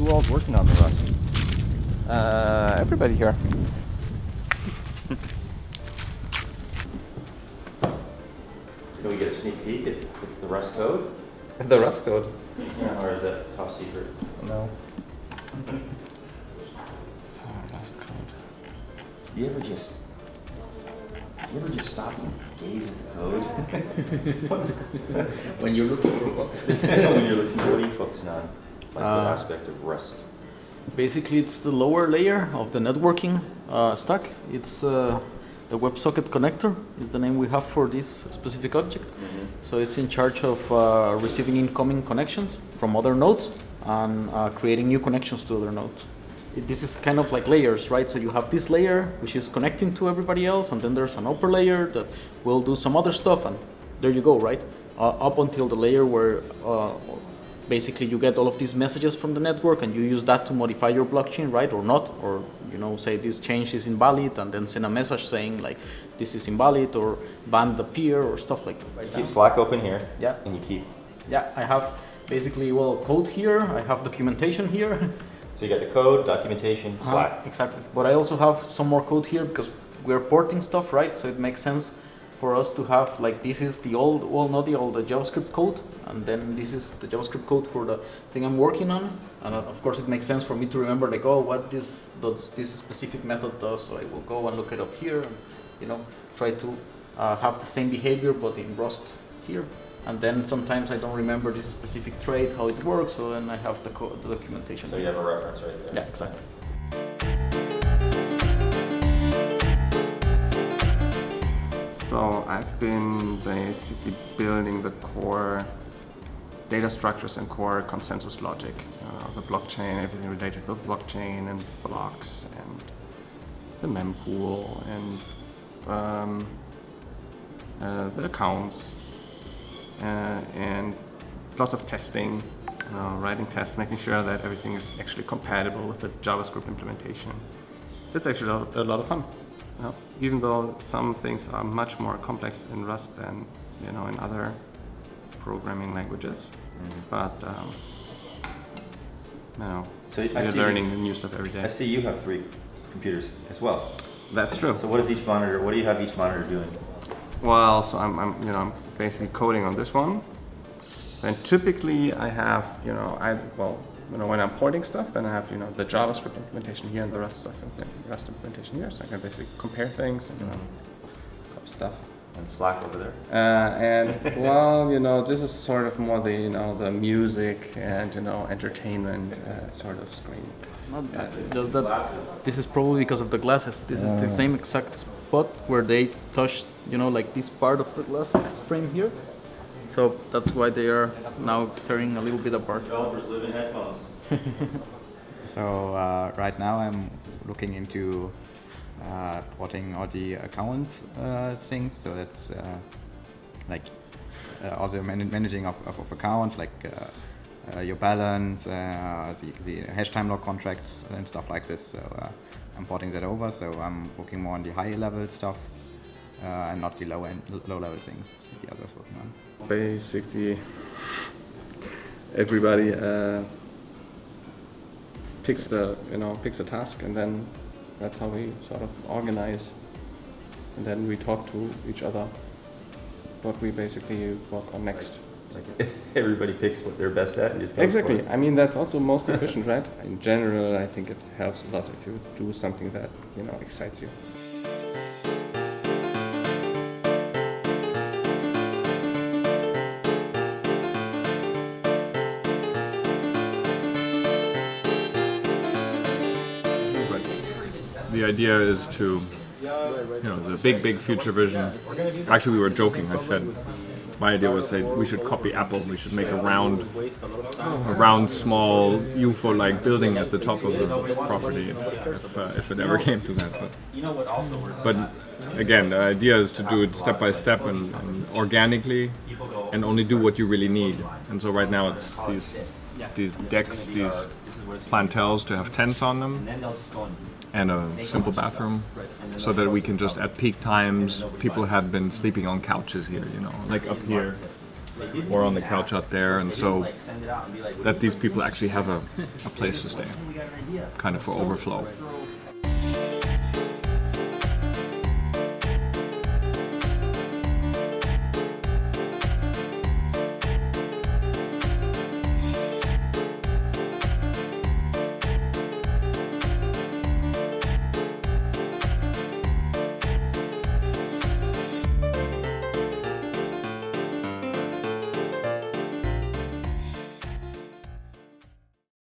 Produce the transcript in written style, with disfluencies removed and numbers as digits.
Who all's working on the Rust? Everybody here. Can we get a sneak peek at the Rust code? The Rust code? Yeah, or is that top secret? No. So, Rust code. You ever just stop and gaze at the code? When you're looking for books. When you're looking, what are you focusing on? Like what aspect of Rust? Basically, it's the lower layer of the networking stack. It's the WebSocket connector is the name we have for this specific object. Mm-hmm. So it's in charge of receiving incoming connections from other nodes and creating new connections to other nodes. This is kind of like layers, right? So you have this layer which is connecting to everybody else, and then there's an upper layer that will do some other stuff, and there you go, right? Up until the layer where basically you get all of these messages from the network, and you use that to modify your blockchain, right, or not, or say this change is invalid, and then send a message saying like this is invalid, or ban the peer, or stuff like that. Right, keep Slack open here. Yeah. And you keep. Yeah, I have basically code here. I have documentation here. So you got the code, documentation, Slack. Exactly. But I also have some more code here because we're porting stuff, right? So it makes sense for us to have like this is the old, well, not the old, the JavaScript code, and then this is the JavaScript code for the thing I'm working on. And of course, it makes sense for me to remember like, oh, what this specific method does. So I will go and look it up here, and try to have the same behavior but in Rust here. And then sometimes I don't remember this specific trait, how it works, so then I have the documentation. So you have a reference right there. Yeah, exactly. So I've been basically building the core data structures and core consensus logic, the blockchain, everything related to the blockchain and blocks and the mempool and the accounts. And lots of testing, writing tests, making sure that everything is actually compatible with the JavaScript implementation. It's actually a lot of fun, even though some things are much more complex in Rust than in other programming languages. Mm-hmm. But so you're learning new stuff every day. I see you have 3 computers as well. That's true. So what do you have each monitor doing? Well, so I'm basically coding on this one, and typically I have when I'm porting stuff, then I have the JavaScript implementation here and the Rust stuff and the Rust implementation here, so I can basically compare things and stuff. And Slack over there. And well, this is sort of more the music and entertainment sort of screen. Just that this is probably because of the glasses. This is the same exact spot where they touched, like this part of the glass frame here. So that's why they are now tearing a little bit apart. Developers live in headphones. So right now I'm looking into porting all the account things. So that's all the managing of accounts, like your balance, the hash time log contracts and stuff like this. So I'm porting that over. So I'm working more on the high level stuff and not the low level things the others working on. Basically, everybody picks a task, and then that's how we sort of organize. And then we talk to each other what we basically work on next. Like everybody picks what they're best at and just goes Exactly. for it. I mean, that's also most efficient, right? In general, I think it helps a lot if you do something that excites you. The idea is to, the big future vision. Actually, we were joking. I said, my idea was that we should copy Apple. We should make a round, small UFO-like building at the top of the property, if it ever came to that. But again, the idea is to do it step by step and organically, and only do what you really need. And so right now it's these decks, these plantels to have tents on them, and a simple bathroom, so that we can just at peak times, people had been sleeping on couches here, like up here. or on the couch out there, and so that these people actually have a place to stay, kind of for overflow.